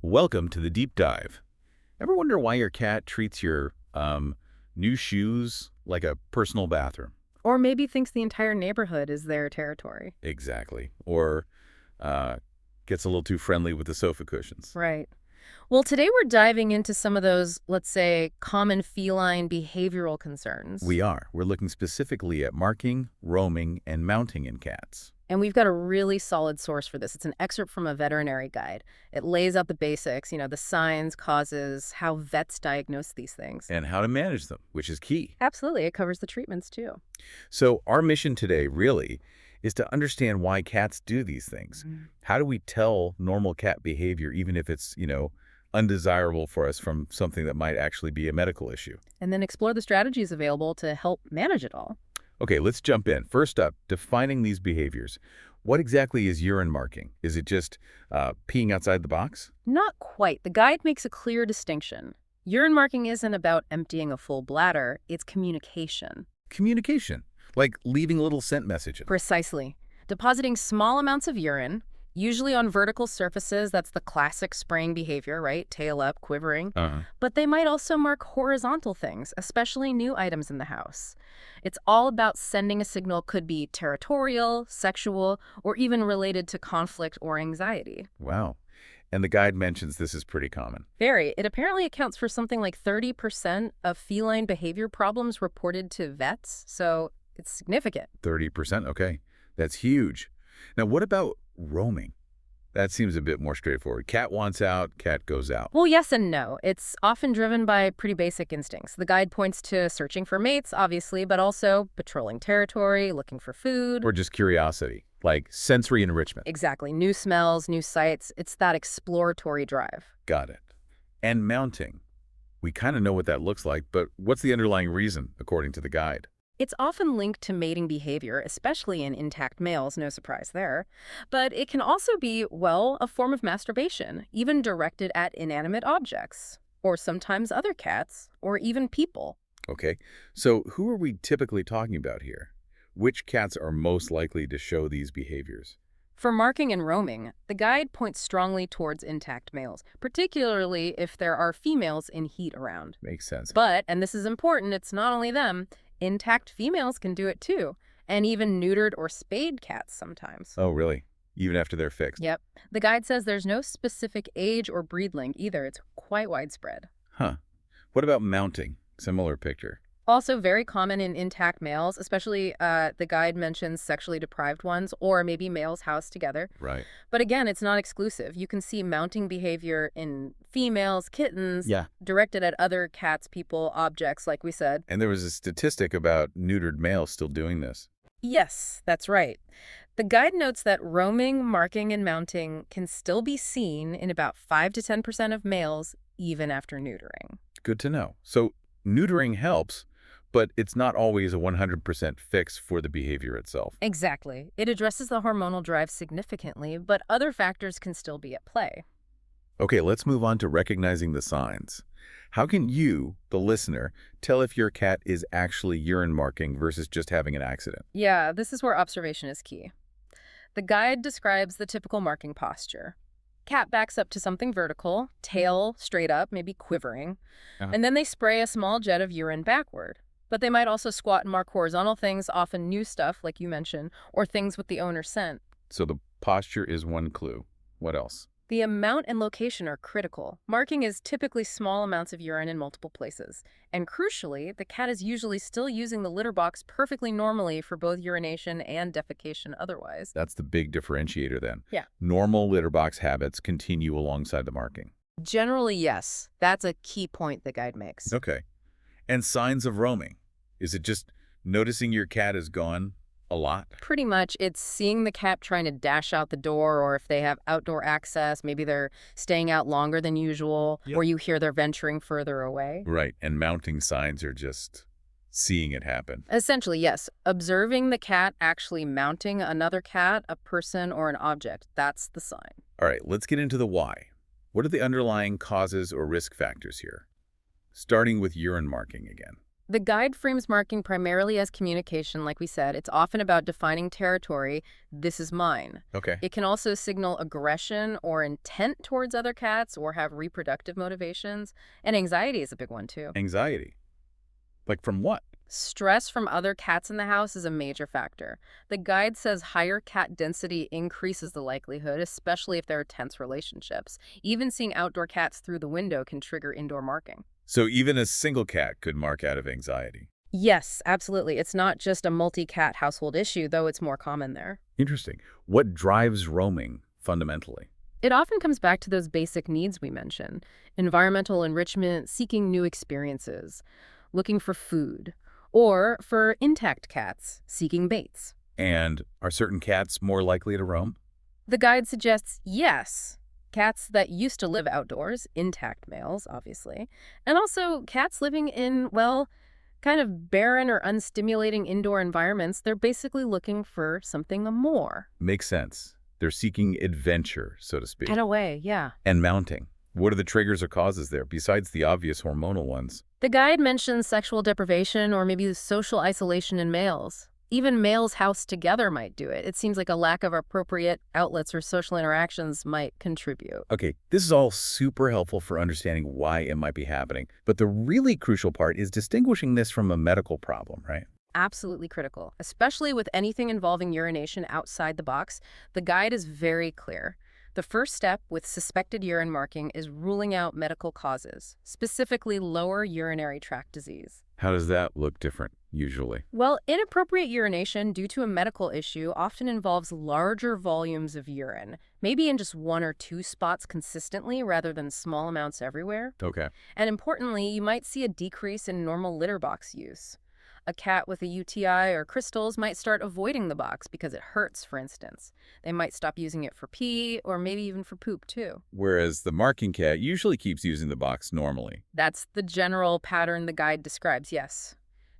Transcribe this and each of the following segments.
Welcome to the deep dive. Ever wonder why your cat treats your new shoes like a personal bathroom? Or maybe thinks the entire neighborhood is their territory. Exactly. Or gets a little too friendly with the sofa cushions. Right. Well, today we're diving into some of those, let's say, common feline behavioral concerns. We are. We're looking specifically at marking, roaming, and mounting in cats. And we've got a really solid source for this. It's an excerpt from a veterinary guide. It lays out the basics, the signs, causes, how vets diagnose these things. And how to manage them, which is key. Absolutely. It covers the treatments, too. So our mission today, really, is to understand why cats do these things. How do we tell normal cat behavior, even if it's, undesirable for us from something that might actually be a medical issue? And then explore the strategies available to help manage it all. Okay, let's jump in. First up, defining these behaviors. What exactly is urine marking? Is it just peeing outside the box? Not quite. The guide makes a clear distinction. Urine marking isn't about emptying a full bladder. It's communication. Communication, like leaving little scent messages. Precisely. Depositing small amounts of urine, usually on vertical surfaces. That's the classic spraying behavior, right? Tail up, quivering. But they might also mark horizontal things, especially new items in the house. It's all about sending a signal, could be territorial, sexual, or even related to conflict or anxiety. Wow. And the guide mentions this is pretty common. Very. It apparently accounts for something like 30% of feline behavior problems reported to vets, so it's significant. 30%? Okay. That's huge. Now, what about roaming? That seems a bit more straightforward. Cat wants out, cat goes out. Well, yes and no. It's often driven by pretty basic instincts. The guide points to searching for mates, obviously, but also patrolling territory, looking for food. Or just curiosity, like sensory enrichment. Exactly. New smells, new sights. It's that exploratory drive. Got it. And mounting. We kind of know what that looks like, but what's the underlying reason, according to the guide? It's often linked to mating behavior, especially in intact males, no surprise there. But it can also be, well, a form of masturbation, even directed at inanimate objects, or sometimes other cats, or even people. Okay, so who are we typically talking about here? Which cats are most likely to show these behaviors? For marking and roaming, the guide points strongly towards intact males, particularly if there are females in heat around. Makes sense. But, and this is important, it's not only them, intact females can do it too, and even neutered or spayed cats sometimes. Oh, really? Even after they're fixed? Yep. The guide says there's no specific age or breed link either. It's quite widespread. Huh. What about mounting? Similar picture. Also very common in intact males, especially the guide mentions sexually deprived ones or maybe males housed together. Right. But again, it's not exclusive. You can see mounting behavior in females, kittens, directed at other cats, people, objects, like we said. And there was a statistic about neutered males still doing this. Yes, that's right. The guide notes that roaming, marking, and mounting can still be seen in about 5 to 10% of males, even after neutering. Good to know. So neutering helps, but it's not always a 100% fix for the behavior itself. Exactly. It addresses the hormonal drive significantly, but other factors can still be at play. Okay, let's move on to recognizing the signs. How can you, the listener, tell if your cat is actually urine marking versus just having an accident? Yeah, this is where observation is key. The guide describes the typical marking posture. Cat backs up to something vertical, tail straight up, maybe quivering, and then they spray a small jet of urine backward. But they might also squat and mark horizontal things, often new stuff, like you mentioned, or things with the owner's scent. So the posture is one clue. What else? The amount and location are critical. Marking is typically small amounts of urine in multiple places. And crucially, the cat is usually still using the litter box perfectly normally for both urination and defecation otherwise. That's the big differentiator then. Yeah. Normal litter box habits continue alongside the marking. Generally, yes. That's a key point the guide makes. Okay. And signs of roaming. Is it just noticing your cat is gone a lot? Pretty much. It's seeing the cat trying to dash out the door, or if they have outdoor access, maybe they're staying out longer than usual, or you hear they're venturing further away. Right. And mounting signs are just seeing it happen. Essentially, yes. Observing the cat actually mounting another cat, a person, or an object. That's the sign. All right. Let's get into the why. What are the underlying causes or risk factors here? Starting with urine marking again. The guide frames marking primarily as communication, like we said. It's often about defining territory. This is mine. Okay. It can also signal aggression or intent towards other cats or have reproductive motivations. And anxiety is a big one, too. Anxiety. Like from what? Stress from other cats in the house is a major factor. The guide says higher cat density increases the likelihood, especially if there are tense relationships. Even seeing outdoor cats through the window can trigger indoor marking. So even a single cat could mark out of anxiety. Yes, absolutely. It's not just a multi-cat household issue, though it's more common there. Interesting. What drives roaming fundamentally? It often comes back to those basic needs we mentioned: environmental enrichment, seeking new experiences, looking for food, or for intact cats, seeking baits. And are certain cats more likely to roam? The guide suggests yes. Cats that used to live outdoors, intact males, obviously, and also cats living in, well, kind of barren or unstimulating indoor environments. They're basically looking for something more. Makes sense. They're seeking adventure, so to speak. In a way, yeah. And mounting. What are the triggers or causes there, besides the obvious hormonal ones? The guide mentions sexual deprivation or maybe social isolation in males. Even males housed together might do it. It seems like a lack of appropriate outlets or social interactions might contribute. Okay, this is all super helpful for understanding why it might be happening. But the really crucial part is distinguishing this from a medical problem, right? Absolutely critical, especially with anything involving urination outside the box. The guide is very clear. The first step with suspected urine marking is ruling out medical causes, specifically lower urinary tract disease. How does that look different, usually? Well, inappropriate urination due to a medical issue often involves larger volumes of urine, maybe in just one or two spots consistently rather than small amounts everywhere. Okay. And importantly, you might see a decrease in normal litter box use. A cat with a UTI or crystals might start avoiding the box because it hurts, for instance. They might stop using it for pee or maybe even for poop, too. Whereas the marking cat usually keeps using the box normally. That's the general pattern the guide describes, yes.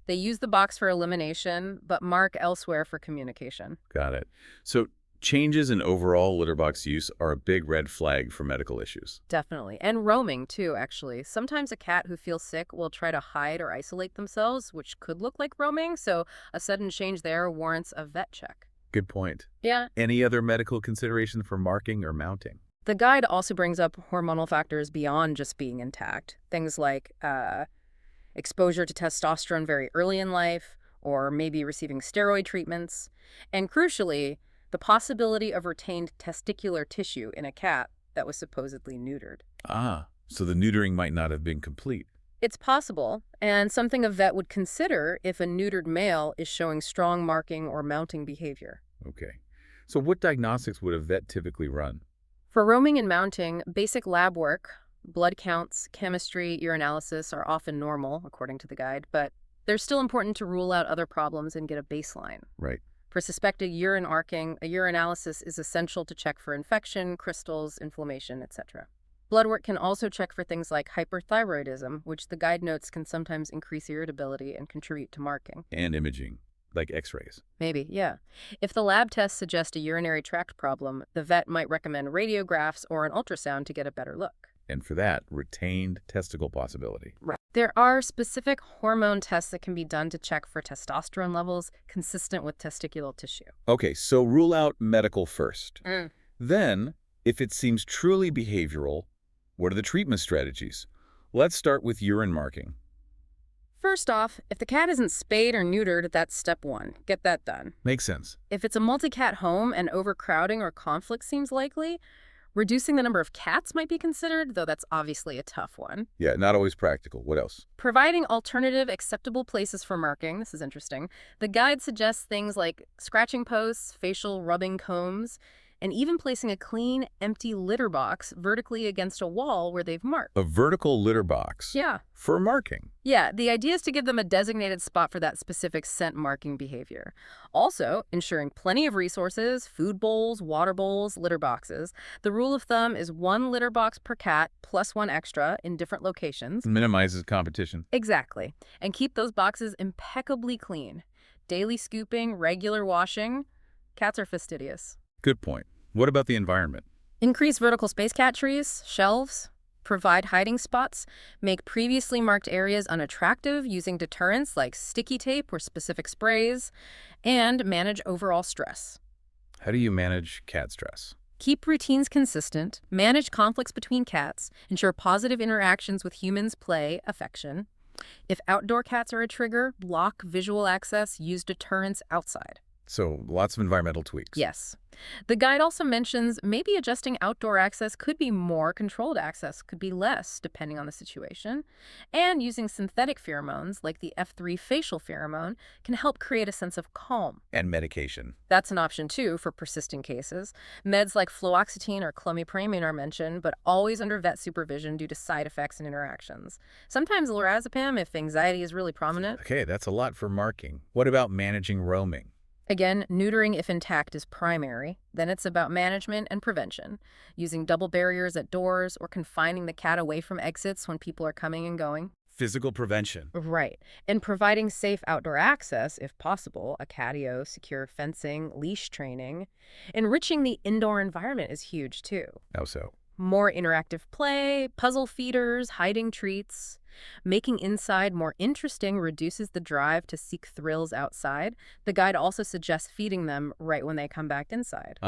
They use the box for elimination, but mark elsewhere for communication. Got it. So changes in overall litter box use are a big red flag for medical issues. Definitely. And roaming, too, actually. Sometimes a cat who feels sick will try to hide or isolate themselves, which could look like roaming, so a sudden change there warrants a vet check. Good point. Yeah. Any other medical consideration for marking or mounting? The guide also brings up hormonal factors beyond just being intact. Things like exposure to testosterone very early in life, or maybe receiving steroid treatments. And crucially, the possibility of retained testicular tissue in a cat that was supposedly neutered. Ah, so the neutering might not have been complete. It's possible, and something a vet would consider if a neutered male is showing strong marking or mounting behavior. Okay. So what diagnostics would a vet typically run? For roaming and mounting, basic lab work, blood counts, chemistry, urinalysis are often normal, according to the guide, but they're still important to rule out other problems and get a baseline. Right. For suspected urine arcing, a urinalysis is essential to check for infection, crystals, inflammation, etc. Blood work can also check for things like hyperthyroidism, which the guide notes can sometimes increase irritability and contribute to marking. And imaging, like x-rays. Maybe, yeah. If the lab tests suggest a urinary tract problem, the vet might recommend radiographs or an ultrasound to get a better look. And for that, retained testicle possibility. Right. There are specific hormone tests that can be done to check for testosterone levels consistent with testicular tissue. Okay, so rule out medical first. Mm. Then, if it seems truly behavioral, what are the treatment strategies? Let's start with urine marking. First off, if the cat isn't spayed or neutered, that's step one. Get that done. Makes sense. If it's a multi-cat home and overcrowding or conflict seems likely, reducing the number of cats might be considered, though that's obviously a tough one. Yeah, not always practical. What else? Providing alternative, acceptable places for marking. This is interesting. The guide suggests things like scratching posts, facial rubbing combs, and even placing a clean, empty litter box vertically against a wall where they've marked. A vertical litter box? Yeah. For marking? Yeah, the idea is to give them a designated spot for that specific scent marking behavior. Also, ensuring plenty of resources, food bowls, water bowls, litter boxes. The rule of thumb is one litter box per cat plus one extra in different locations. Minimizes competition. Exactly. And keep those boxes impeccably clean. Daily scooping, regular washing. Cats are fastidious. Good point. What about the environment? Increase vertical space cat trees, shelves. provide hiding spots, make previously marked areas unattractive using deterrents like sticky tape or specific sprays, and manage overall stress. How do you manage cat stress? Keep routines consistent, manage conflicts between cats, ensure positive interactions with humans, play, affection. If outdoor cats are a trigger, block visual access, use deterrents outside. So lots of environmental tweaks. Yes. The guide also mentions maybe adjusting outdoor access could be more, controlled access could be less, depending on the situation. And using synthetic pheromones, like the F3 facial pheromone, can help create a sense of calm. And medication. That's an option, too, for persistent cases. Meds like fluoxetine or clomipramine are mentioned, but always under vet supervision due to side effects and interactions. Sometimes lorazepam if anxiety is really prominent. Okay, that's a lot for marking. What about managing roaming? Again, neutering if intact is primary. Then it's about management and prevention, using double barriers at doors or confining the cat away from exits when people are coming and going. Physical prevention. Right. And providing safe outdoor access, if possible, a catio, secure fencing, leash training. Enriching the indoor environment is huge, too. How so? More interactive play, puzzle feeders, hiding treats. Making inside more interesting reduces the drive to seek thrills outside. The guide also suggests feeding them right when they come back inside.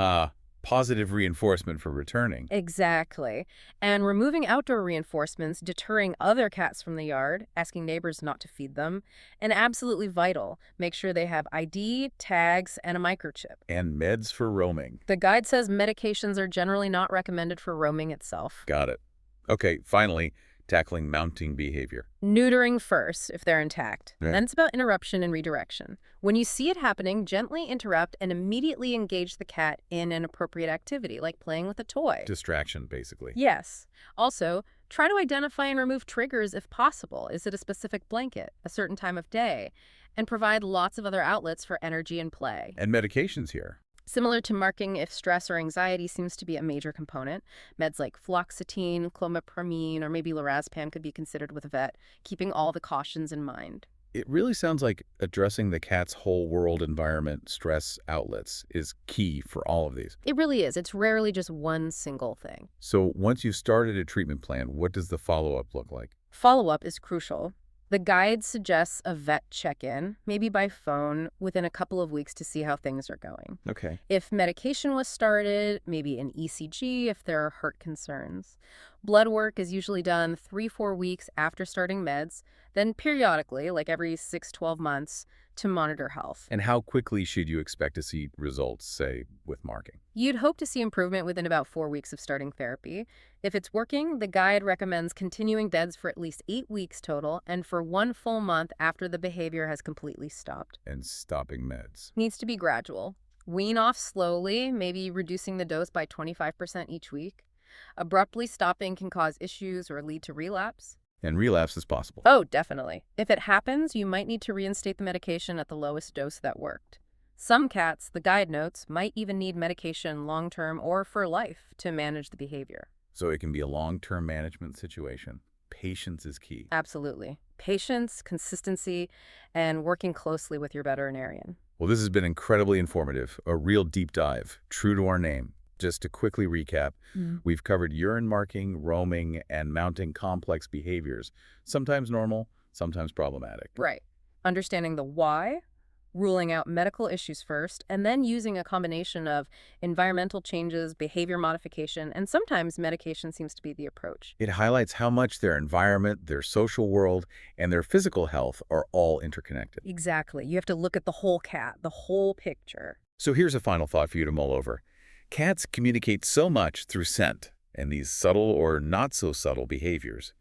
Positive reinforcement for returning. Exactly. And removing outdoor reinforcements, deterring other cats from the yard, asking neighbors not to feed them, and absolutely vital, make sure they have ID, tags, and a microchip. And meds for roaming. The guide says medications are generally not recommended for roaming itself. Got it. Okay, finally, tackling mounting behavior. Neutering first if they're intact. Right. Then it's about interruption and redirection. When you see it happening, gently interrupt and immediately engage the cat in an appropriate activity, like playing with a toy. Distraction, basically. Yes. Also, try to identify and remove triggers if possible. Is it a specific blanket, a certain time of day? And provide lots of other outlets for energy and play. And medications here. Similar to marking if stress or anxiety seems to be a major component, meds like fluoxetine, clomipramine, or maybe lorazepam could be considered with a vet, keeping all the cautions in mind. It really sounds like addressing the cat's whole world environment stress outlets is key for all of these. It really is. It's rarely just one single thing. So once you've started a treatment plan, what does the follow-up look like? Follow-up is crucial. The guide suggests a vet check-in, maybe by phone, within a couple of weeks to see how things are going. Okay. If medication was started, maybe an ECG if there are heart concerns. Blood work is usually done 3-4 weeks after starting meds, then periodically, like every 6-12 months, to monitor health. And how quickly should you expect to see results, say, with marking? You'd hope to see improvement within about 4 weeks of starting therapy. If it's working, the guide recommends continuing meds for at least 8 weeks total and for 1 full month after the behavior has completely stopped. And stopping meds. Needs to be gradual. Wean off slowly, maybe reducing the dose by 25% each week. Abruptly stopping can cause issues or lead to relapse. And relapse is possible. Oh, definitely. If it happens, you might need to reinstate the medication at the lowest dose that worked. Some cats, the guide notes, might even need medication long-term or for life to manage the behavior. So it can be a long-term management situation. Patience is key. Absolutely. Patience, consistency, and working closely with your veterinarian. Well, this has been incredibly informative, a real deep dive, true to our name. Just to quickly recap, we've covered urine marking, roaming, and mounting complex behaviors, sometimes normal, sometimes problematic. Right. Understanding the why, ruling out medical issues first, and then using a combination of environmental changes, behavior modification, and sometimes medication seems to be the approach. It highlights how much their environment, their social world, and their physical health are all interconnected. Exactly. You have to look at the whole cat, the whole picture. So here's a final thought for you to mull over. Cats communicate so much through scent and these subtle or not so subtle behaviors.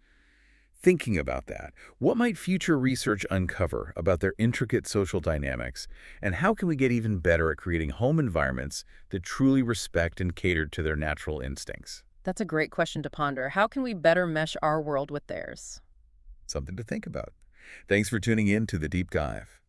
Thinking about that, what might future research uncover about their intricate social dynamics, and how can we get even better at creating home environments that truly respect and cater to their natural instincts? That's a great question to ponder. How can we better mesh our world with theirs? Something to think about. Thanks for tuning in to The Deep Dive.